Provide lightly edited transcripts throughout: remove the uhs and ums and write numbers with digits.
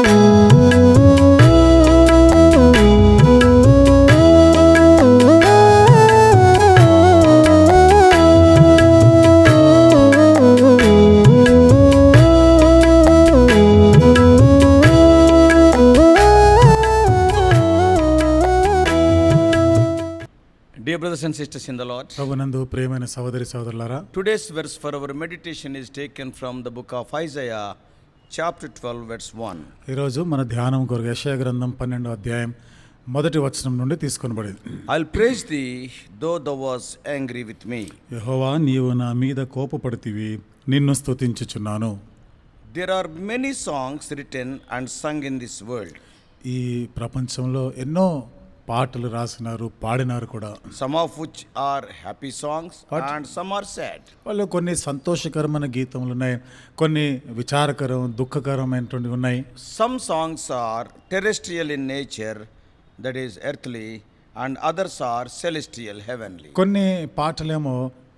Dear brothers and sisters in the Lord, ప్రభునందు ప్రియమైన సహోదరి సహోదరులారా, today's verse for our meditation is taken from the book of Isaiah, chapter 12, verse 1. ఈరోజు మన ధ్యానం కొరకు యెషయా గ్రంథం 12వ అధ్యాయం మొదటి వచనం నుండి తీసుకొనబడింది. I'll praise thee, though thou was angry with me. యెహోవా, నీవు నా మీద కోపపడితివి, నిన్ను స్తుతించుచున్నాను. There are many songs written and sung in this world. ఈ ప్రపంచంలో ఎన్నో పాటలు రాసినారు, పాడినారు కూడా. Some of which are happy songs and some are sad. వాళ్ళు కొన్ని సంతోషకరమైన గీతములు ఉన్నాయి, కొన్ని విచారకరం దుఃఖకరమైనటువంటి ఉన్నాయి. Some songs are terrestrial in nature, that is earthly, and others are celestial, heavenly. కొన్ని పాటలేమో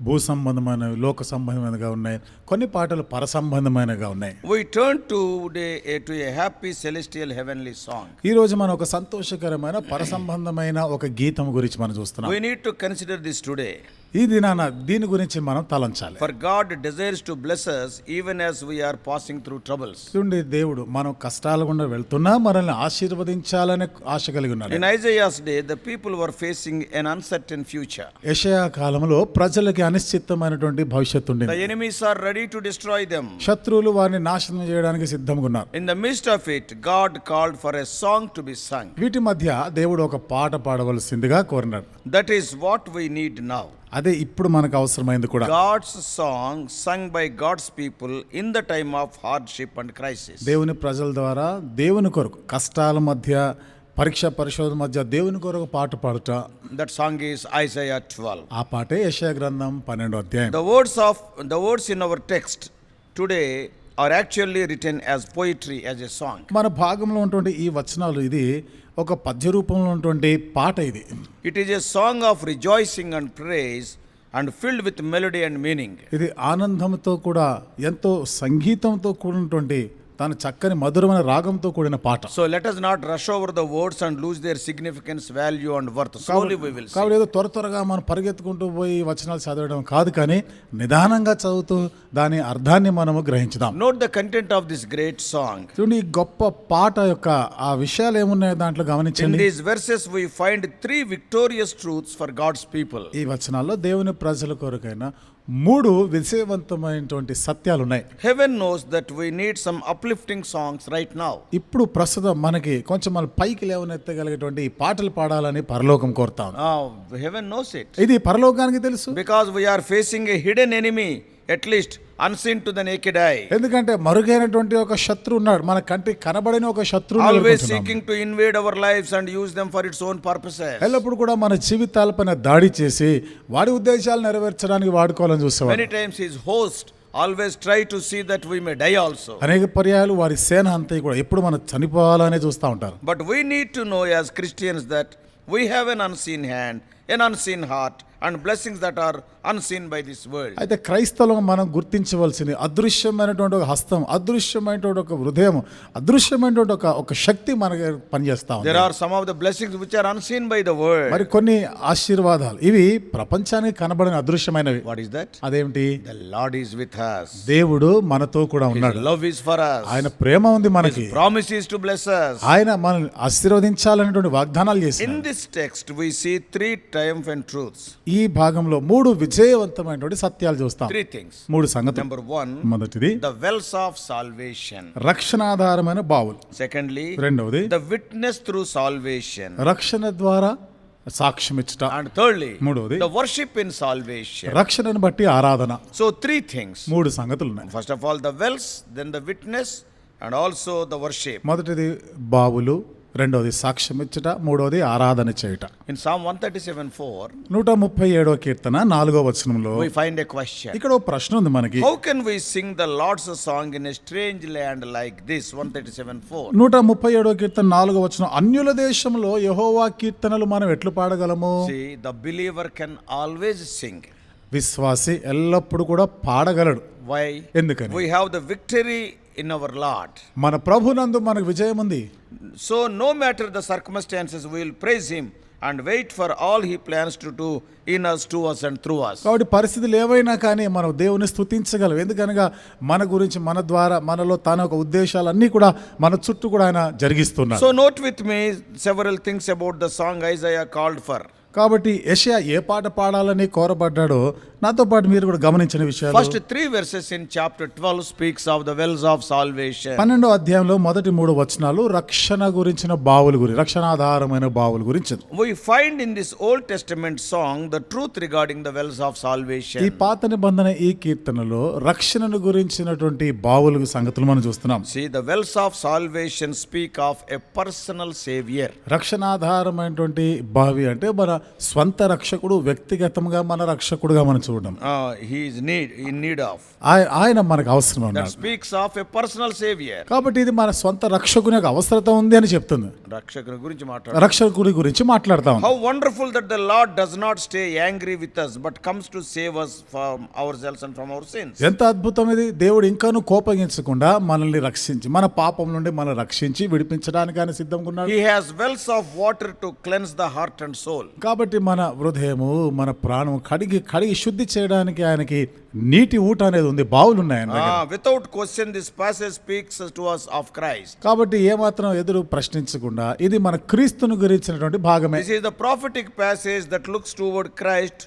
భూ సంబంధమైనవి, లోక సంబంధమైనగా ఉన్నాయి. కొన్ని పాటలు పర సంబంధమైనగా ఉన్నాయి. We turn today to a happy celestial heavenly song. ఈ రోజు మనం ఒక సంతోషకరమైన పర సంబంధమైన ఒక గీతం గురించి మనం చూస్తున్నాం. We need to consider this today. ఈ దినాన దీని గురించి మనం తలంచాలి. For God desires to bless us even as we are passing through troubles. చూడండి, దేవుడు మనం కష్టాల గుండా వెళ్తున్నా మనల్ని ఆశీర్వదించాలనే ఆశ కలిగి ఉన్నాడు. In Isaiah's day, the people were facing an uncertain future. యెషయా కాలంలో ప్రజలకి అనిశ్చితమైనటువంటి భవిష్యత్తు ఉంది. The enemies are ready to destroy them. శత్రువులు వారిని నాశనం చేయడానికి సిద్ధంగా ఉన్నారు. In the midst of it, God called for a song to be sung. వీటి మధ్య దేవుడు ఒక పాట పాడవలసిందిగా కోరినాడు. That is what we need now. అదే ఇప్పుడు మనకు అవసరమైంది కూడా. God's song sung by God's people in the time of hardship and crisis. దేవుని ప్రజల ద్వారా దేవుని కొరకు కష్టాల మధ్య, పరీక్ష పరిశోధన మధ్య దేవుని కొరకు పాట పాడుట. That song is Isaiah 12. ఆ పాటే యెషయా గ్రంథం 12వ అధ్యాయం. The words in our text today are actually written as poetry, as a song. మన భాగంలో ఉన్నటువంటి ఈ వచనాలు, ఇది ఒక పద్య రూపంలో ఉన్నటువంటి పాట. ఇది It is a song of rejoicing and praise and filled with melody and meaning. ఇది ఆనందంతో కూడా ఎంతో సంగీతంతో కూడినటువంటి తన చక్కని మధురమైన రాగంతో కూడిన పాట. So let us not rush over the words and lose their significance, value and worth. Slowly we will see. కాబట్టి ఏదో త్వరగా మనం పరిగెత్తుకుంటూ పోయి వచనాలు చదవడం కాదు, కానీ నిదానంగా చదువుతూ దాని అర్థాన్ని మనము గ్రహించుదాం. Note the content of this great song. చూడండి, ఈ గొప్ప పాట యొక్క ఆ విషయాలు ఏమున్నాయో దాంట్లో In గమనించండి. these verses we find three victorious truths for God's people. ఈ వచనాల్లో దేవుని ప్రజల కొరకైన 3 విజయవంతమైనటువంటి సత్యాలు ఉన్నాయి. Heaven knows that we need some uplifting songs right now. ఇప్పుడు ప్రస్తుతం మనకి కొంచెం మన పైకి లేవనెత్తగలిగేటువంటి పాటలు పాడాలని పరలోకం కోరుతాం. Heaven knows it. ఇది పరలోకానికి తెలుసు. Because we are facing a hidden enemy, at least unseen to the naked eye. ఎందుకంటే మరుగైనటువంటి ఒక శత్రువు ఉన్నాడు, మన కంటికి కనబడిన ఒక శత్రువు. Always seeking to invade our lives and use them for its own purposes. ఎల్లప్పుడు కూడా మన జీవితాలపైన దాడి చేసి వాడి ఉద్దేశాలు నెరవేర్చడానికి వాడుకోవాలని చూసేవాడు. Many times his host always try to see that we may die also. అనేక పర్యాయాలు వారి సేన అంతా కూడా ఎప్పుడు మనం చనిపోవాలనే చూస్తూ ఉంటారు. But we need to know as Christians that we have an unseen hand, an unseen heart and blessings that are unseen by this world. అయితే క్రైస్తవులుగా మనం గుర్తించవలసింది అదృశ్యమైనటువంటి ఒక హస్తం, అదృశ్యమైనటువంటి ఒక హృదయం, అదృశ్యమైనటువంటి ఒక శక్తి మనకి పనిచేస్తా ఉంది. There are some of the blessings which are unseen by the world. మరి కొన్ని ఆశీర్వాదాలు ఇవి ప్రపంచానికి కనబడిన అదృశ్యమైనవి. What is that? అదేమిటి? The Lord is with us. దేవుడు మనతో కూడా His ఉన్నాడు. love is for us. ఆయన ప్రేమ ఉంది మనకి. His promise is to bless us. ఆయన మనల్ని ఆశీర్వదించాలనేటువంటి వాగ్దానాలు చేశారు. In this text we see three triumphant truths. ఈ భాగంలో 3 విజయవంతమైనటువంటి సత్యాలు చూస్తాం. 3 things. 3 సంగతులు. Number 1, మొదటిది the wells of salvation. రక్షణాధారమైన బావులు. Secondly, రెండవది the witness through salvation. రక్షణ ద్వారా సాక్ష్యం ఇచ్చుట. And thirdly, మూడవది the worship in salvation. రక్షణను బట్టి ఆరాధన. So 3 things. 3 సంగతులు ఉన్నాయి. First of all, the wells, then the witness and also the worship. మొదటిది బావులు, రెండవది సాక్ష్యం ఇచ్చుట, మూడవది ఆరాధన చేయుట. In Psalm 137:4, 137వ కీర్తన 4వ వచనంలో we find a question. ఇక్కడ ఒక ప్రశ్న ఉంది మనకి. How can we sing the Lord's song in a strange land like this? 137:4. 137వ కీర్తన 4వ వచనం, అన్యుల దేశంలో యెహోవా కీర్తనలు మనం ఎట్లు పాడగలము? See, the believer can always sing. విశ్వాసి ఎల్లప్పుడూ కూడా పాడగలడు. Why? ఎందుకని? We have the victory in our Lord. మన ప్రభునందు మనకు విజయం ఉంది. So no matter the circumstances, we will praise him and wait for all he plans to do in us, to us and through us. కాబట్టి పరిస్థితులు ఏవైనా కానీ మనం దేవుని స్తుతించగలం. ఎందుకనగా మన గురించి, మన ద్వారా, మనలో తన యొక్క ఉద్దేశాలన్నీ కూడా మన చుట్టూ కూడా ఆయన జరిగిస్తున్నారు. So note with me several things about the song Isaiah called for. కాబట్టి యెషయా ఏ పాట పాడాలని కోరబడ్డాడో నాతో పాటు మీరు కూడా గమనించిన విషయాలు. First 3 verses in chapter 12 speaks of the wells of salvation. 12వ అధ్యాయంలో మొదటి 3 వచనాలు రక్షణ గురించిన బావుల గురించి, రక్షణాధారమైన బావుల గురించి. We find in this Old Testament song the truth regarding the wells of salvation. ఈ పాత నిబంధన ఈ కీర్తనలో రక్షణను గురించినటువంటి బావుల సంగతులు మనం చూస్తున్నాం. See, the wells of salvation speak of a personal savior. రక్షణాధారమైనటువంటి బావి అంటే మన స్వంత రక్షకుడు, వ్యక్తిగతంగా మన రక్షకుడుగా మనం చూడడం. He is in need of. ఆయన మనకు అవసరం That అన్నాడు. speaks of a personal savior. కాబట్టి ఇది మన స్వంత రక్షకుని యొక్క అవసరత ఉంది అని చెప్తుంది. రక్షకుని గురించి మాట్లాడు. రక్షకుడి గురించి మాట్లాడతాం. How wonderful that the Lord does not stay angry with us but comes to save us from ourselves and from our sins. ఎంత అద్భుతం ఇది! దేవుడు ఇంకాను కోపగించకుండా మనల్ని రక్షించి, మన పాపం నుండి మనల్ని రక్షించి విడిపించడానికి ఆయన సిద్ధంగా ఉన్నాడు. He has wells of water to cleanse the heart and soul. కాబట్టి మన హృదయము, మన ప్రాణం కడిగి శుద్ధి చేయడానికి ఆయనకి నీటి ఊట అనేది ఉంది, బావులు ఉన్నాయి ఆయన దగ్గర. Without question this passage speaks to us of Christ. కాబట్టి ఏమాత్రం ఎదురు ప్రశ్నించకుండా ఇది మన క్రీస్తును గురించినటువంటి భాగమే. This is the prophetic passage that looks toward Christ,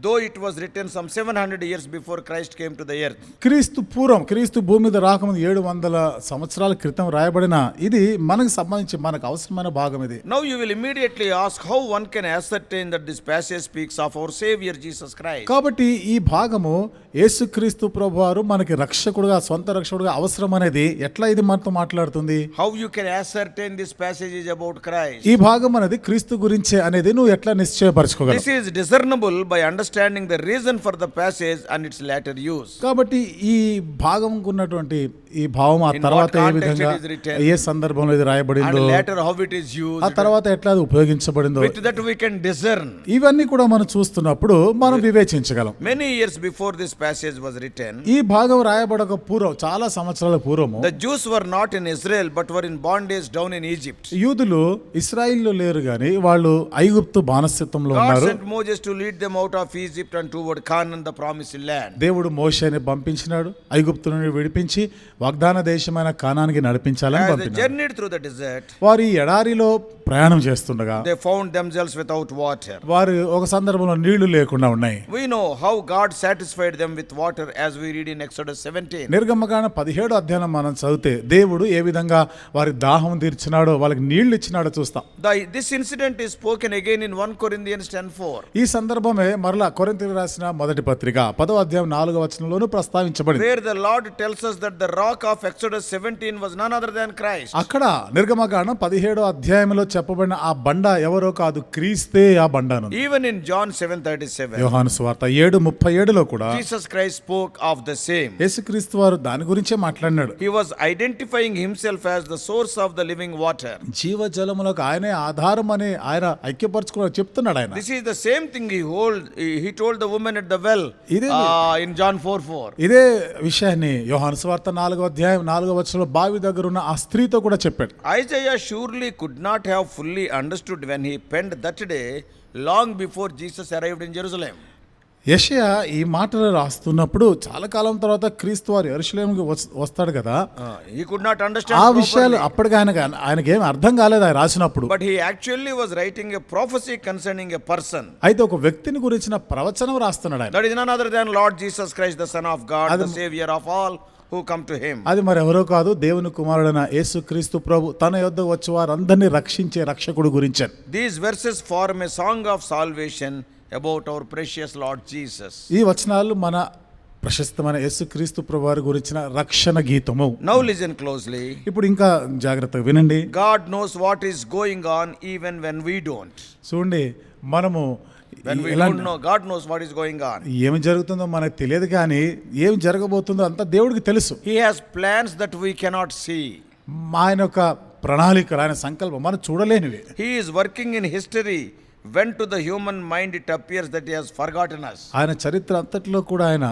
though it was written some 700 years before Christ came to the earth. క్రీస్తు భూమి మీద రాకముందు 700 సంవత్సరాల క్రితం రాయబడిన ఇది మనకు సంబంధించి మనకు అవసరమైన భాగం ఇది. Now you will immediately ask how one can ascertain that this passage speaks of our Savior Jesus Christ. కాబట్టి ఈ భాగము యేసుక్రీస్తు ప్రభువారు మనకి రక్షకుడుగా, సొంత రక్షకుడుగా అవసరం అనేది ఎట్లా ఇది మనతో మాట్లాడుతుంది? How you can ascertain this passage is about Christ. ఈ భాగం అనేది క్రీస్తు గురించే అనేది నువ్వు ఎట్లా నిశ్చయపరచుకోగలవు? This is discernible by understanding the reason for the passage and its later use. కాబట్టి ఈ భాగం ఉన్నటువంటి ఈ భావం ఆ తర్వాత ఏ విధంగా, ఏ సందర్భంలో ఇది రాయబడిందో, And later how it is used. ఆ తర్వాత ఎట్లా అది ఉపయోగించబడిందో, With that we can discern. ఇవన్నీ కూడా మనం చూస్తున్నప్పుడు మనం వివేచించగలం. Many years before this passage was written, ఈ భాగం రాయబడక పూర్వం, చాలా సంవత్సరాల పూర్వము, the Jews were not in Israel but were in bondage down in Egypt. యూదులు ఇశ్రాయిల్లో లేరు గాని వాళ్ళు ఐగుప్తు బానిసత్వంలో God ఉన్నారు. sent Moses to lead them out of Egypt and toward Canaan, the promised land. దేవుడు మోషేని పంపించినాడు, ఐగుప్తు నుండి విడిపించి వాగ్దాన దేశమైన కానానికి నడిపించాలని As they పంపినాడు. journeyed through the desert, వారు ఈ ఎడారిలో ప్రయాణం చేస్తుండగా they found themselves without water. వారు ఒక సందర్భంలో నీళ్లు లేకుండా ఉన్నాయి. We know how God satisfied them with water as we read in Exodus 17. నిర్గమకాండ 17వ అధ్యాయం మనం చదివితే దేవుడు ఏ విధంగా వారి దాహం తీర్చినాడో, వాళ్ళకి నీళ్లు ఇచ్చినాడో చూస్తాం. This incident is spoken again in 1 Corinthians 10:4. ఈ సందర్భమే మరలా కొరింథీయులకు రాసిన మొదటి పత్రిక 10వ అధ్యాయం 4వ వచనంలోనూ ప్రస్తావించబడింది. Where the Lord tells us that the rock of Exodus 17 was none other than Christ. అక్కడ నిర్గమకాండం 17వ అధ్యాయంలో చెప్పబడిన ఆ బండ ఎవరో కాదు, క్రీస్తే ఆ బండను. Even in John 7:37, యోహాను సువార్త 7:37లో కూడా Jesus Christ spoke of the same. యేసుక్రీస్తు వారు దాని గురించే మాట్లాడినాడు. He was identifying himself as the source of the living water. జీవజలములకు ఆయనే ఆధారం అని ఆయన ఐక్యపరచుకుని చెప్తున్నాడు ఆయన. This is the same thing he told the woman at the well in John 4:4. ఇదే విషయాన్ని యోహాను సువార్త 4వ అధ్యాయం 4వ వచనంలో బావి దగ్గర ఉన్న ఆ స్త్రీతో కూడా చెప్పాడు. Isaiah surely could not have fully understood when he penned that day long before Jesus arrived in Jerusalem. యెషయా ఈ మాటలు రాస్తున్నప్పుడు చాలా కాలం తర్వాత క్రీస్తు వారు యెరూషలేముకి వస్తాడు కదా, He could not understand ఆ విషయాలు properly. అప్పటికి ఆయనకేం అర్థం కాలేదు ఆయన రాసినప్పుడు. But he actually was writing a prophecy concerning a person. అయితే ఒక వ్యక్తిని గురించిన ప్రవచనం రాస్తున్నాడు ఆయన. That is none other than Lord Jesus Christ, the Son of God, the Savior of all who come to him. అది మరి ఎవరో కాదు, దేవుని కుమారుడైన యేసుక్రీస్తు ప్రభు తన యొద్దకు వచ్చి వారందరినీ రక్షించే రక్షకుడు గురించారు. These verses form a song of salvation about our precious Lord Jesus. ఈ వచనాలు మన ప్రశస్తమైన యేసుక్రీస్తు ప్రభు వారి గురించిన రక్షణ గీతము. Now listen closely. ఇప్పుడు ఇంకా జాగ్రత్తగా వినండి. God knows what is going on even when we don't. చూడండి, మనము When we don't know, God knows what is going on. ఏమి జరుగుతుందో మనకు తెలియదు, కానీ ఏమి జరగబోతుందో అంతా దేవుడికి తెలుసు. He has plans that we cannot see. ఆయన యొక్క ప్రణాళికలు, ఆయన సంకల్పం మనం చూడలేనివి. He is working in history when to the human mind it appears that he has forgotten us. ఆయన చరిత్ర అంతట్లో కూడా ఆయన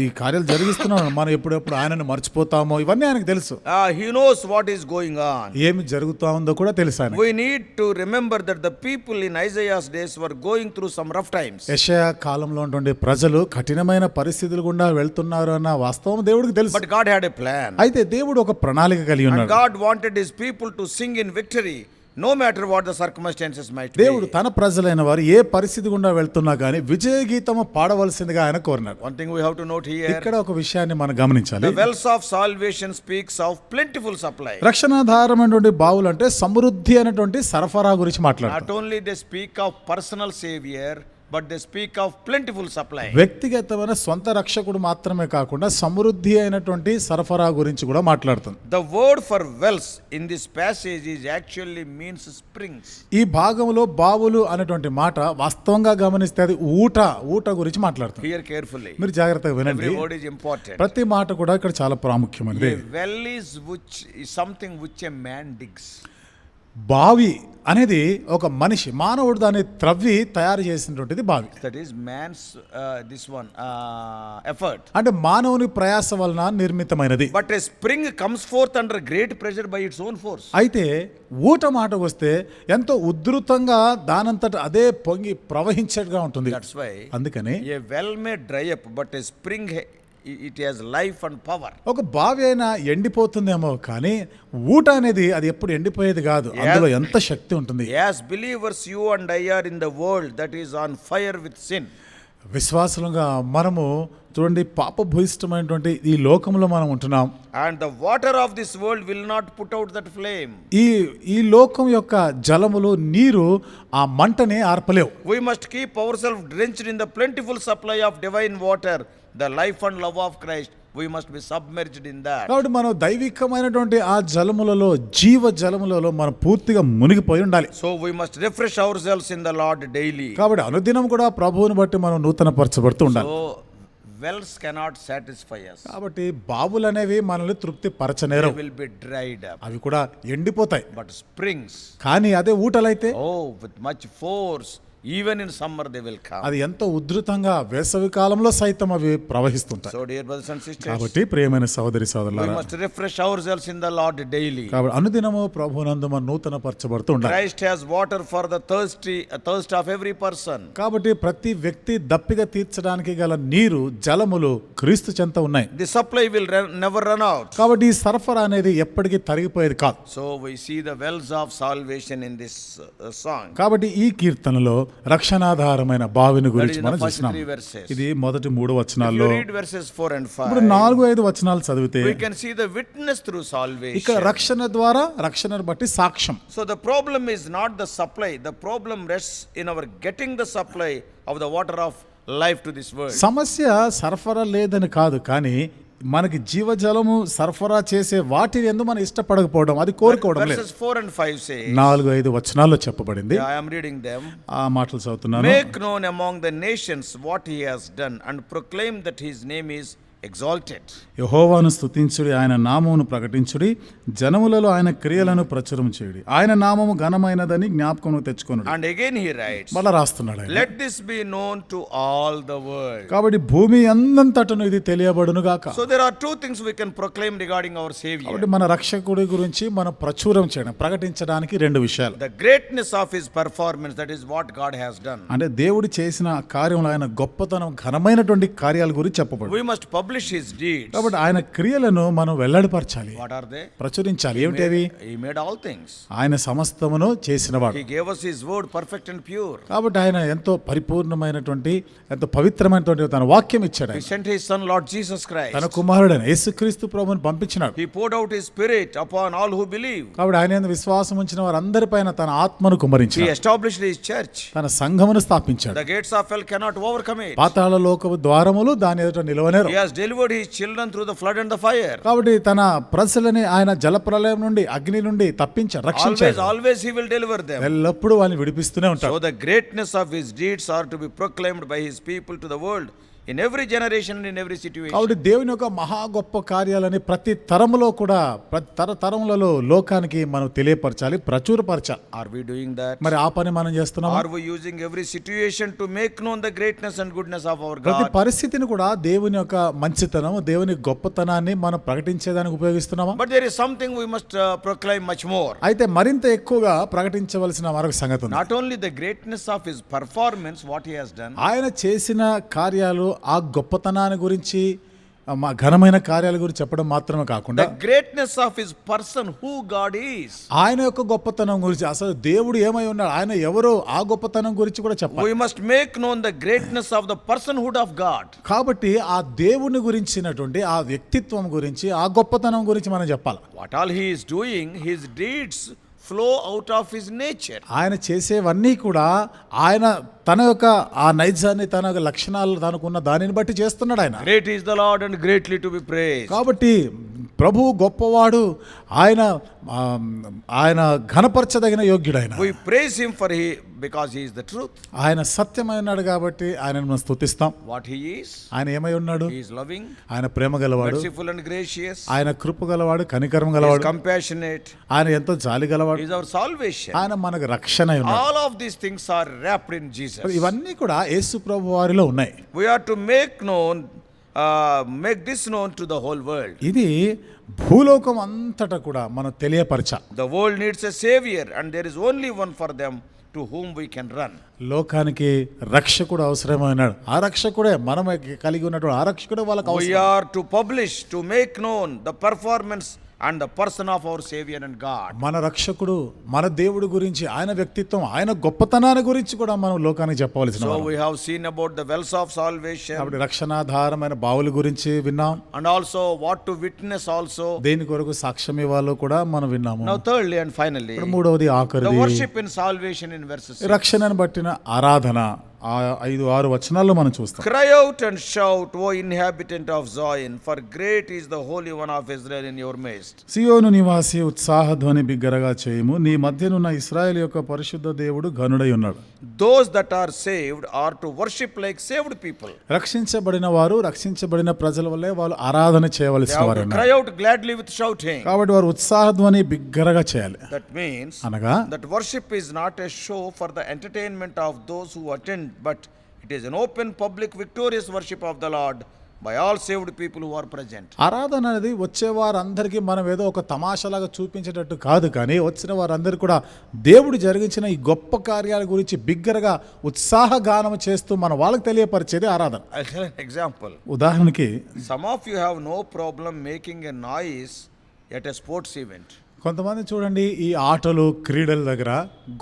ఈ కార్యాలు జరిగిస్తున్నాడు. మనం ఎప్పుడెప్పుడు ఆయనను మర్చిపోతామో ఇవన్నీ ఆయనకు తెలుసు. He knows what is going on. ఏమి జరుగుతా ఉందో కూడా తెలుసు ఆయన. We need to remember that the people in Isaiah's days were going through some rough times. యెషయా కాలంలో ఉన్నటువంటి ప్రజలు కఠినమైన పరిస్థితుల గుండా వెళ్తున్నారు అన్న వాస్తవం దేవుడికి తెలుసు. But God had a plan. అయితే దేవుడు ఒక ప్రణాళిక కలిగి And ఉన్నాడు. God wanted his people to sing in victory no matter what the circumstances might be. దేవుడు తన ప్రజలైన వారు ఏ పరిస్థితి గుండా వెళ్తున్నా కానీ విజయ గీతము పాడవలసిందిగా ఆయన కోరినాడు. One thing we have to note here. ఇక్కడ ఒక విషయాన్ని మనం గమనించాలి. The wells of salvation speaks of plentiful supply. రక్షణాధారమైనటువంటి బావులు అంటే సమృద్ధి అనేటువంటి సరఫరా గురించి మాట్లాడుతారు. Not only they speak of personal savior, but they speak of plentiful supply. వ్యక్తిగతమైన సొంత రక్షకుడు మాత్రమే కాకుండా సమృద్ధి అయినటువంటి సరఫరా గురించి కూడా మాట్లాడుతుంది. The word for wells in this passage is actually means springs. ఈ భాగంలో బావులు అనేటువంటి మాట వాస్తవంగా గమనిస్తే అది ఊట గురించి మాట్లాడుతుంది. Hear carefully. మీరు జాగ్రత్తగా వినండి. Every word is important. ప్రతి మాట కూడా ఇక్కడ చాలా ప్రాముఖ్యమైనది. A well is something which a man digs. బావి అనేది ఒక మనిషి మానవుడు దాన్ని త్రవ్వి తయారు చేసినటువంటిది బావి. That is man's effort. అంటే మానవుని ప్రయాస వలన నిర్మితమైనది. But a spring comes forth under great pressure by its own force. అయితే ఊట మాటకు వస్తే ఎంతో ఉధృతంగా దానంతట అదే పొంగి ప్రవహించేట్టుగా ఉంటుంది. That's why అందుకని a well may dry up, but a spring it has life and power. ఒక బావి అయినా ఎండిపోతుందేమో కానీ ఊట అనేది అది ఎప్పుడు ఎండిపోయేది కాదు. అందులో ఎంత శక్తి ఉంటుంది. As believers, you and I are in the world that is on fire with sin. విశ్వాసులుగా మనము చూడండి పాపభూయిష్టమైనటువంటి ఈ లోకంలో మనం ఉంటున్నాం. And the water of this world will not put out that flame. ఈ లోకం యొక్క జలములు నీరు ఆ మంటని ఆర్పలేవు. We must keep ourselves drenched in the plentiful supply of divine water, the life and love of Christ. We must be submerged in that. కాబట్టి మనం దైవికమైనటువంటి ఆ జలములలో జీవ జలములలో మనం పూర్తిగా మునిగిపోయి ఉండాలి. So we must refresh ourselves in the Lord daily. కాబట్టి అనుదినం కూడా ప్రభువుని బట్టి మనం నూతనపరచబడుతూ ఉండాలి. So wells cannot satisfy us. కాబట్టి బావులు అనేవి మనల్ని తృప్తి పరచనేరు. They will be dried up. అవి కూడా ఎండిపోతాయి. But springs, కానీ అదే ఊటలైతే with much force, even in summer they will come. అది ఎంతో ఉధృతంగా వేసవి కాలంలో సైతం అవి ప్రవహిస్తుంటాయి. So dear brothers and sisters, కాబట్టి ప్రియమైన సహోదరి we సోదరులారా, must refresh ourselves in the Lord daily. కాబట్టి అనుదినము ప్రభువునందు మనం నూతనపరచబడుతూ ఉండాలి. Christ has water for the thirst of every person. కాబట్టి ప్రతి వ్యక్తి దప్పిక తీర్చడానికి గల నీరు జలములు క్రీస్తు చెంత ఉన్నాయి. The supply will never run out. కాబట్టి ఈ సరఫరా అనేది ఎప్పటికీ తరిగిపోయేది కాదు. So we see the wells of salvation in this song. కాబట్టి ఈ కీర్తనలో రక్షణాధారమైన బావిని గురించి మనం first చూస్తున్నాం. 3 verses. ఇది మొదటి 3 If వచనాల్లో. you read verses 4 and 5, ఇప్పుడు 4-5 వచనాలు చదివితే we can see the witness through salvation. ఇక్కడ రక్షణ ద్వారా రక్షణను బట్టి సాక్ష్యం. So the problem is not the supply. The problem rests in our getting the supply of the water of life to this world. సమస్య సరఫరా లేదని కాదు, కానీ మనకి జీవజలము సరఫరా చేసే వాటిని ఎందుకు మనం ఇష్టపడకపోవడం, అది కోరుకోవడం లేదు. Verses 4 and 5 say, 4-5 వచనాల్లో చెప్పబడింది. I am reading them. ఆ మాటలు చదువుతున్నాను. Make known among the nations what he has done, and proclaim that his name is exalted. యెహోవాను స్తుతించుడి, ఆయన నామమును ప్రకటించుడి, జనములలో ఆయన క్రియలను ప్రచురం చేయుడి, ఆయన నామము ఘనమైనదని జ్ఞాపకం తెచ్చుకొనుడి. And again he writes, మళ్ళా రాస్తున్నాడు ఆయన. let this be known to all the world. కాబట్టి భూమి అందంతటను ఇది తెలియబడును గాక. So there are two things we can proclaim regarding our Savior. కాబట్టి మన రక్షకుడి గురించి మనం ప్రచురం చేయడం, ప్రకటించడానికి 2 విషయాలు. The greatness of his performance, that is what God has done. అంటే దేవుడు చేసిన కార్యములు, ఆయన గొప్పతనం, ఘనమైనటువంటి కార్యాల గురించి చెప్పబడు. We must publish his deeds. కాబట్టి ఆయన క్రియలను మనం వెల్లడిపరచాలి, What are they? ప్రచురించాలి. ఏమిటవి? He made all things. ఆయన సమస్తమును చేసినవాడు. He gave us his word perfect and pure. కాబట్టి ఆయన ఎంతో పరిపూర్ణమైనటువంటి, ఎంతో పవిత్రమైనటువంటి తన వాక్యం ఇచ్చాడు. He sent his son Lord Jesus Christ. తన కుమారుడైన యేసుక్రీస్తు ప్రభువుని పంపించినాడు. He poured out his spirit upon all who believe. కాబట్టి ఆయన యందు విశ్వాసం ఉంచిన వారందరిపైన తన ఆత్మను He కుమ్మరించాడు. established his church. తన సంఘమును స్థాపించాడు. The gates of hell cannot overcome it. పాతాళ లోకపు ద్వారములు దాని ఎదుట నిలవనేరు. He has delivered his children through the flood and the fire. కాబట్టి తన ప్రజలని ఆయన జలప్రలయం నుండి, అగ్ని నుండి తప్పించాడు, రక్షించాడు. Always he will deliver them. ఎల్లప్పుడూ వాళ్ళని విడిపిస్తూనే ఉంటాడు. So the greatness of his deeds are to be proclaimed by his people to the world in every generation and in every situation. కాబట్టి దేవుని యొక్క మహా గొప్ప కార్యాలని ప్రతి తరములో కూడా ప్రతి తరములలో లోకానికి మనం తెలియపరచాలి, ప్రచురపరచాలి. Are we doing that? మరి ఆ పని మనం చేస్తున్నాం. Are we using every situation to make known the greatness and goodness of our ప్రతి God? పరిస్థితిని కూడా దేవుని యొక్క మంచితనం, దేవుని గొప్పతనాన్ని మనం ప్రకటించేదానికి ఉపయోగిస్తున్నామా? But there is something we must proclaim much more. అయితే మరింత ఎక్కువగా ప్రకటించవలసిన మరొక సంగతి ఉంది. Not only the greatness of his performance, what he has done, ఆయన చేసిన కార్యాలు, ఆ గొప్పతనాన్ని గురించి, మా ఘనమైన కార్యాల గురించి చెప్పడం మాత్రమే కాకుండా the greatness of his person, who God is. ఆయన యొక్క గొప్పతనం గురించి, అసలు దేవుడు ఏమై ఉన్నాడు, ఆయన ఎవరో, ఆ గొప్పతనం గురించి కూడా చెప్పాలి. We must make known the greatness of the personhood of God. కాబట్టి ఆ దేవుని గురించినటువంటి ఆ వ్యక్తిత్వం గురించి, ఆ గొప్పతనం గురించి మనం చెప్పాలి. What all he is doing, his deeds flow out of his nature. ఆయన చేసేవన్నీ కూడా ఆయన తన యొక్క ఆ నైజాన్ని, తన యొక్క లక్షణాలు, తనకున్న దానిని బట్టి చేస్తున్నాడు ఆయన. Great is the Lord and greatly to be praised. కాబట్టి ప్రభువు గొప్పవాడు, ఆయన ఘనపరచదగిన యోగ్యుడు. ఆయన We praise him because he is the truth. ఆయన సత్యమై ఉన్నాడు కాబట్టి ఆయనను మనం స్తుతిస్తాం. What he is, ఆయన ఏమై ఉన్నాడు? he is loving, ఆయన ప్రేమ గలవాడు, merciful and gracious. ఆయన కృప గలవాడు, కనికరం He is గలవాడు, compassionate. ఆయన ఎంతో జాలి గలవాడు, He is our salvation. ఆయన మనకు రక్షణ అయి ఉన్నాడు. All of these things are wrapped in Jesus. ఇవన్నీ కూడా యేసు ప్రభు వారిలో ఉన్నాయి. We are to make this known to the whole world. ఇది భూలోకం అంతటా కూడా మనం తెలియపరచా. The world needs a savior and there is only one for them to whom we can run. లోకానికి రక్షకుడు అవసరమైనాడు. ఆ రక్షకుడే మనం కలిగి ఉన్నటువంటి ఆ రక్షకుడే వాళ్ళకి We అవసరం. are to publish, to make known the performance and the person of our Savior and God. మన రక్షకుడు, మన దేవుడి గురించి, ఆయన వ్యక్తిత్వం, ఆయన గొప్పతనాన్ని గురించి కూడా మనం లోకానికి చెప్పవలసిన So వారం. we have seen about the wells of salvation కాబట్టి రక్షణాధారమైన బావుల గురించి విన్నాం. and also what to witness also. దేని కొరకు సాక్ష్యం ఇవ్వాలో కూడా మనం విన్నాము. Now thirdly and finally, ఇప్పుడు మూడవది, the ఆఖరిది, worship in salvation in verses 6. రక్షణను బట్టిన ఆరాధన. 5-6 వచనాల్లో మనం చూస్తాం. Cry out and shout, O inhabitant of Zion, for great is the Holy One of Israel in your midst. సియోను నివాసి ఉత్సాహధ్వని బిగ్గరగా చేయము, నీ మధ్యనున్న ఇశ్రాయేలు యొక్క పరిశుద్ధ దేవుడు ఘనుడై ఉన్నాడు. Those that are saved are to worship like saved people. రక్షించబడిన వారు రక్షించబడిన ప్రజల వల్లే వాళ్ళు ఆరాధన They చేయవలసిన have వారు to ఉన్నారు. cry out gladly with shouting. కాబట్టి వారు ఉత్సాహధ్వని బిగ్గరగా చేయాలి. That means అనగా that worship is not a show for the entertainment of those who attend, but it is an open, public, victorious worship of the Lord by all saved people who are present. ఆరాధన అనేది వచ్చే వారందరికీ మనం ఏదో ఒక తమాషాలాగా చూపించేటట్టు కాదు, కానీ వచ్చిన వారందరూ కూడా దేవుడు జరిగించిన ఈ గొప్ప కార్యాల గురించి బిగ్గరగా ఉత్సాహగానం చేస్తూ మన వాళ్ళకి తెలియపరిచేది ఆరాధన. I'll tell an example. ఉదాహరణకి, Some of you have no problem making a noise at a sports event. కొంతమంది చూడండి, ఈ ఆటలు క్రీడల దగ్గర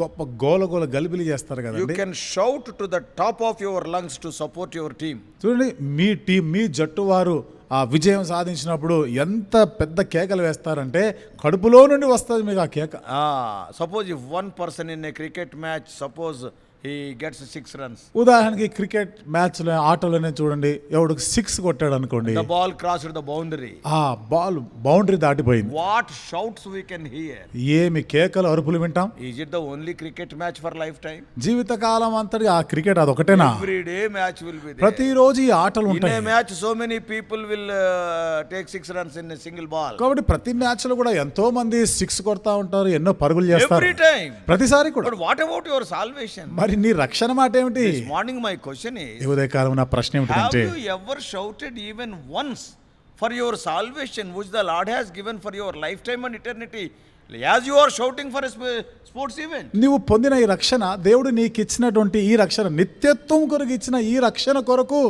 గొప్ప గోల గలిబిలి చేస్తారు You కదండి. can shout to the top of your lungs to support your team. చూడండి, మీ జట్టు వారు ఆ విజయం సాధించినప్పుడు ఎంత పెద్ద కేకలు వేస్తారంటే కడుపులో నుండి వస్తుంది మీకు ఆ కేక. Suppose if one person in a cricket match, suppose he gets 6 runs. ఉదాహరణకి క్రికెట్ మ్యాచ్లో ఆటలోనే చూడండి, ఎవడు 6 కొట్టాడు అనుకోండి, The ball crossed the boundary. ఆ బాల్ బౌండరీ దాటిపోయింది. What shouts we can hear. ఏమి కేకలు అరుపులు వింటాం. Is it the only cricket match for lifetime? జీవితకాలం అంతటి ఆ cricket అదొకటేనా? Every day match will be there. ప్రతిరోజు ఈ ఆటలు In ఉంటాయి. a match so many people will take 6 runs in a single ball. కాబట్టి ప్రతి మ్యాచ్ లో కూడా ఎంతో మంది 6 కొడతా ఉంటారు, ఎన్నో పరుగులు చేస్తారు Every time. ప్రతిసారి కూడా. But what about your salvation? మరి నీ రక్షణ మాట ఏమిటి? This morning my question is, ఈ ఉదయకాలం నా ప్రశ్న have ఏమిటంటే, you ever shouted even once for your salvation which the Lord has given for your lifetime and eternity, as you are shouting for a sports event? నీవు పొందిన ఈ రక్షణ, దేవుడు నీకు ఇచ్చినటువంటి ఈ రక్షణ, నిత్యత్వం కొరకు ఇచ్చిన ఈ రక్షణ కొరకు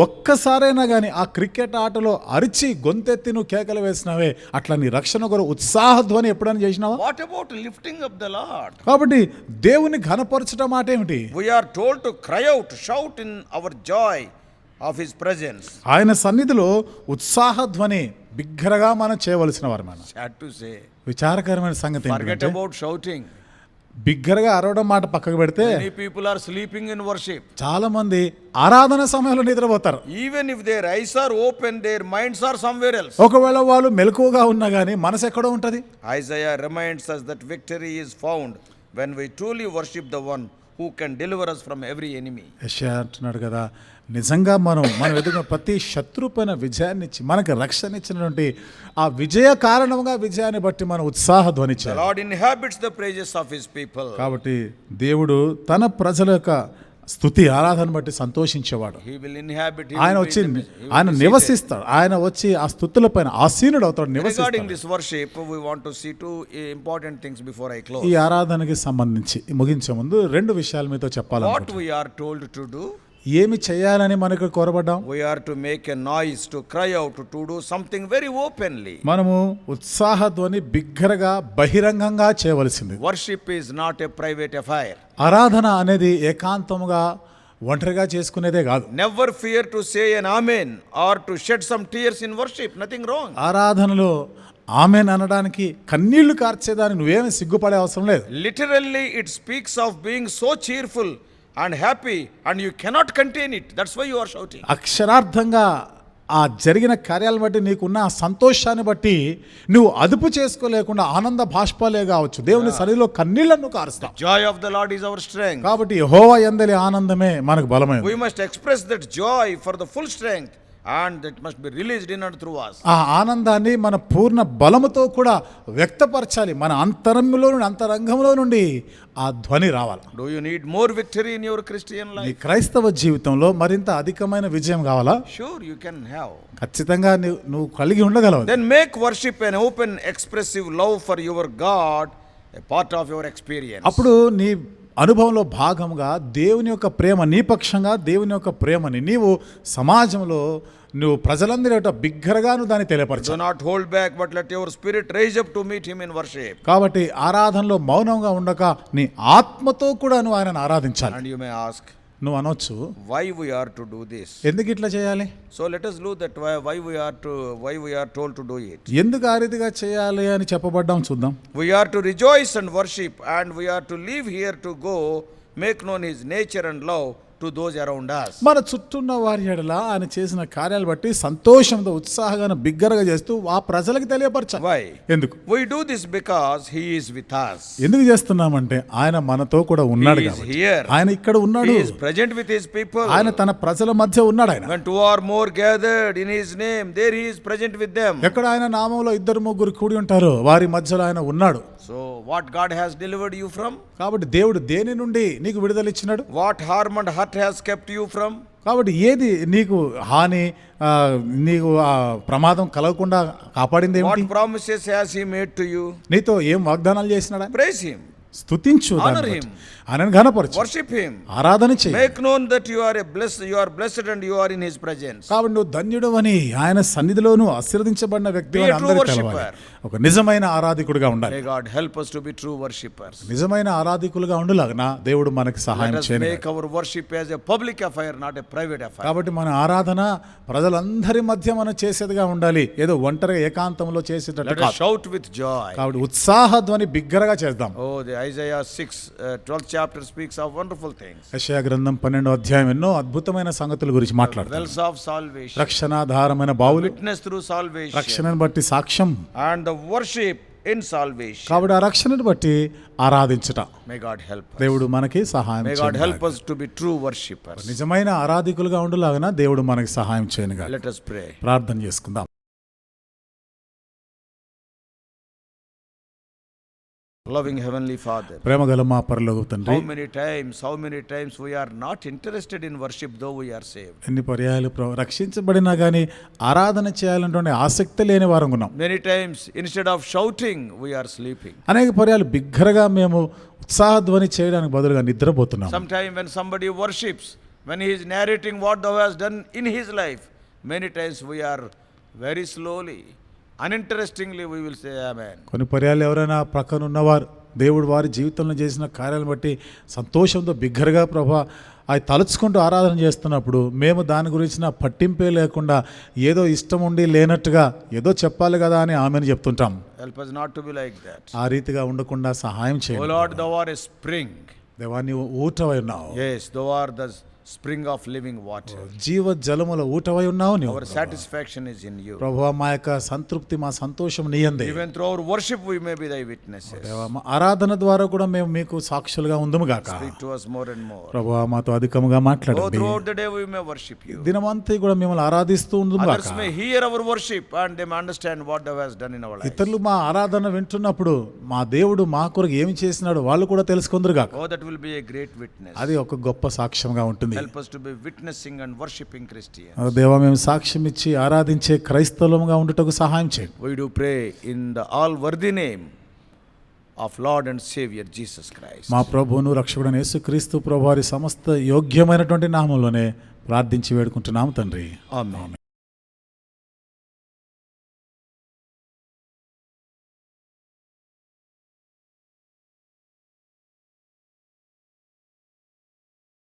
ఒక్కసారైనా కానీ ఆ క్రికెట్ ఆటలో అరిచి గొంతెత్తి నువ్వు కేకలు వేసినావే, అట్లా నీ రక్షణ కొరకు ఉత్సాహధ్వని ఎప్పుడైనా చేసినావా? What about lifting up the Lord? కాబట్టి దేవుని ఘనపరచడం మాట ఏమిటి? We are told to cry out, shout in our joy of his presence. ఆయన సన్నిధిలో ఉత్సాహధ్వని బిగ్గరగా మనం చేయవలసిన వారు. మనం Sad to say, విచారకరమైన సంగతి forget ఏంటంటే, about shouting. బిగ్గరగా అరవడం మాట పక్కకు పెడితే Many people are sleeping in worship. చాలా మంది ఆరాధన సమయంలో నిద్రపోతారు. Even if their eyes are open, their minds are somewhere else. ఒకవేళ వాళ్ళు మెలకువగా ఉన్నా కానీ మనసు ఎక్కడో ఉంటది. Isaiah reminds us that victory is found when we truly worship the one who can deliver us from every enemy. యెషయా అంటున్నాడు కదా, నిజంగా మనం ఎదుగున్న ప్రతి శత్రుపైన విజయాన్ని ఇచ్చి మనకు రక్షణ ఇచ్చినటువంటి ఆ విజయ కారణంగా విజయాన్ని బట్టి మనం ఉత్సాహధ్వని The చేయాలి. Lord inhabits the praises of his people. కాబట్టి దేవుడు తన ప్రజల యొక్క స్తుతి ఆరాధన బట్టి సంతోషించేవాడు. He will inhabit. He ఆయన will వచ్చి be in the midst. He will ఆయన be seated. నివసిస్తాడు. ఆయన వచ్చి ఆ స్తుతుల పైన ఆసీనుడు అవుతాడు, Regarding నివసిస్తాడు. this worship, we want to see two important things before I close. ఈ ఆరాధనకి సంబంధించి ముగించే ముందు రెండు విషయాలు మీతో What చెప్పాలనుకుంటున్నాను. we are told to do, ఏమి చేయాలని మనకు కోరబడ్డాం? we are to make a noise, to cry out, to do something very openly. మనము ఉత్సాహధ్వని బిగ్గరగా బహిరంగంగా చేయవలసింది. Worship is not a private affair. ఆరాధన అనేది ఏకాంతముగా ఒంటరిగా చేసుకునేదే కాదు. Never fear to say an amen or to shed some tears in worship. Nothing wrong. ఆరాధనలో amen అనడానికి కన్నీళ్లు కార్చేదాన్ని నువ్వేమీ సిగ్గుపడే అవసరం లేదు. Literally, it speaks of being so cheerful and happy, and you cannot contain it. That's why you are shouting. అక్షరార్థంగా ఆ జరిగిన కార్యాలను బట్టి నీకున్న ఆ సంతోషాన్ని బట్టి నువ్వు అదుపు చేసుకోలేకుండా ఆనంద బాష్పాలే కావచ్చు, దేవుని సన్నిధిలో కన్నీళ్లను కారుస్తావు. Joy of the Lord is our strength. కాబట్టి యెహోవా యందలి ఆనందమే మనకు బలమైనది. We must express that joy for the full strength, and that must be released in and through us. ఆ ఆనందాన్ని మన పూర్ణ బలముతో కూడా వ్యక్తపరచాలి. మన అంతరంగంలో నుండి ఆ ధ్వని రావాలి. Do you need more victory in your Christian నీ life? క్రైస్తవ జీవితంలో మరింత అధికమైన విజయం కావాలా? Sure, you can have. ఖచ్చితంగా నువ్వు కలిగి ఉండగలవు. Then make worship an open, expressive love for your God a part of your experience. అప్పుడు నీ అనుభవంలో భాగంగా దేవుని యొక్క ప్రేమ, నీ పక్షంగా దేవుని యొక్క ప్రేమని నీవు సమాజంలో నువ్వు ప్రజలందరి యొక్క బిగ్గరగా నువ్వు దాన్ని తెలియపరచు. Do not hold back, but let your spirit raise up to meet him in worship. కాబట్టి ఆరాధనలో మౌనంగా ఉండక నీ ఆత్మతో కూడా నువ్వు ఆయనను ఆరాధించాలి. And you may ask, నువ్వు అనొచ్చు, why we are to do this? ఎందుకు ఇట్లా చేయాలి? So let us look that why we are told to do it. ఎందుకు ఆ రీతిగా చేయాలి అని చెప్పబడ్డాం చూద్దాం. We are to rejoice and worship, and we are to live here to go make known his nature and love to those around us. మన చుట్టూన్న వారి ఎడల ఆయన చేసిన కార్యాలు బట్టి సంతోషంతో ఉత్సాహంగా బిగ్గరగా చేస్తూ ఆ ప్రజలకు తెలియపరచాలి. Why? ఎందుకు? We do this because he is with us. ఎందుకు చేస్తున్నామంటే ఆయన మనతో కూడా ఉన్నాడు He is కాబట్టి. here. ఆయన ఇక్కడ ఉన్నాడు. He is present with his people. ఆయన తన ప్రజల మధ్య ఉన్నాడు. ఆయన When two or more gathered in his name, there he is present with them. ఎక్కడ ఆయన నామంలో ఇద్దరు ముగ్గురు కూడి ఉంటారో వారి మధ్యలో ఆయన ఉన్నాడు. So what God has delivered you from? కాబట్టి దేవుడు దేని నుండి నీకు విడుదల ఇచ్చినాడు? What harm and hurt has kept you from? కాబట్టి ఏది నీకు హాని, నీకు ఆ ప్రమాదం కలగకుండా కాపాడింది ఏమిటి? What promises has he made to you? నీతో ఏం వాగ్దానాలు చేసినాడు? Praise him. స్తుతించు, Honor him. ఆయనను ఘనపరచు, Worship him. ఆరాధన చేయి. Make known that you are blessed and you are in his presence. కాబట్టి నువ్వు ధన్యుడు అని ఆయన సన్నిధిలోను ఆశీర్వదించబడిన వ్యక్తి Be a అని true అందరికీ తెలవాలి. worshipper. ఒక నిజమైన ఆరాధికుడిగా ఉండాలి. May God help us to be true worshippers. నిజమైన ఆరాధికులుగా ఉండులాగన దేవుడు మనకి సహాయం Let us చేయను. make our worship as a public affair, not a private affair. కాబట్టి మన ఆరాధన ప్రజలందరి మధ్య మనం చేసేదిగా ఉండాలి, ఏదో ఒంటరిగా ఏకాంతంలో చేసేటట్టు Let us కాదు. shout with joy. కాబట్టి ఉత్సాహధ్వని బిగ్గరగా చేద్దాం. Oh, the Isaiah 6, 12th chapter speaks of wonderful things. యెషయా గ్రంథం 12వ అధ్యాయం ఎన్నో అద్భుతమైన సంగతుల గురించి మాట్లాడుతుంది. Wells of salvation. రక్షణాధారమైన బావులు, Witness through salvation. రక్షణను బట్టి సాక్ష్యం, And the worship in salvation. కాబట్టి ఆ రక్షణను బట్టి ఆరాధించుట. May God help us. దేవుడు మనకి సహాయం May God చేయను. help us to be true worshippers. నిజమైన ఆరాధికులుగా ఉండులాగన దేవుడు మనకి సహాయం చేయనుగా. Let us pray. ప్రార్థన చేసుకుందాం. Loving Heavenly Father, ప్రేమగల మా పరలోకపు తండ్రి, how many times we are not interested in worship though we are saved. ఎన్ని పర్యాయాలు రక్షించబడినా కానీ ఆరాధన చేయాలన్నటువంటి ఆసక్తి లేని వారం ఉన్నాం. Many times instead of shouting we are sleeping. అనేక పర్యాలు బిగ్గరగా మేము ఉత్సాహధ్వని చేయడానికి బదులుగా నిద్రపోతున్నాం. Sometime when somebody worships, when he is narrating what thou hast done in his life, many times we are very slowly, uninterestingly we will say amen. కొన్ని పర్యాలు ఎవరైనా ప్రక్కన ఉన్నవారు దేవుడు వారి జీవితంలో చేసిన కార్యాలను బట్టి సంతోషంతో బిగ్గరగా ప్రభా అవి తలుచుకుంటూ ఆరాధన చేస్తున్నప్పుడు మేము దాని గురించిన పట్టింపే లేకుండా ఏదో ఇష్టం ఉండి లేనట్టుగా ఏదో చెప్పాలి కదా అని ఆమెను చెప్తుంటాం. Help us not to be like that. ఆ రీతిగా ఉండకుండా సహాయం O చేయండి. Lord, thou art a spring. దేవా నీవు ఊటవై ఉన్నావు. Yes, thou art the spring of living water. జీవ జలముల ఊటవై ఉన్నావు నీవు Our satisfaction is in you. ప్రభువా, మా యొక్క సంతృప్తి, మా సంతోషం నీయందే. Even through our worship we may be thy witnesses. దేవా, మా ఆరాధన ద్వారా కూడా మేము మీకు సాక్షులుగా ఉందుము గాక. Speak to us more and more. ప్రభువా, మాతో అధికముగా Oh, మాట్లాడండి. throughout the day we may worship you. దినమంతా కూడా మిమ్మల్ని ఆరాధిస్తూ ఉందుము గాక. Others may hear our worship and they may understand what thou hast done in our lives. ఇతరులు మా ఆరాధన వింటున్నప్పుడు మా దేవుడు మా కొరకు ఏమి చేసినాడు వాళ్ళు కూడా తెలుసుకుందరు గాక. Oh, that will be a great witness. అది ఒక గొప్ప సాక్ష్యంగా ఉంటుంది. Help us to be witnessing and worshipping Christians. దేవా, మేము సాక్ష్యం ఇచ్చి ఆరాధించే క్రైస్తవులుగా ఉండుటకు సహాయం చేయండి. We do pray in the all worthy name of Lord and Savior Jesus Christ. మా ప్రభువును రక్షకుడైన యేసుక్రీస్తు ప్రభువారి సమస్త యోగ్యమైనటువంటి నామంలోనే ప్రార్థించి వేడుకుంటున్నాము తండ్రి. Amen.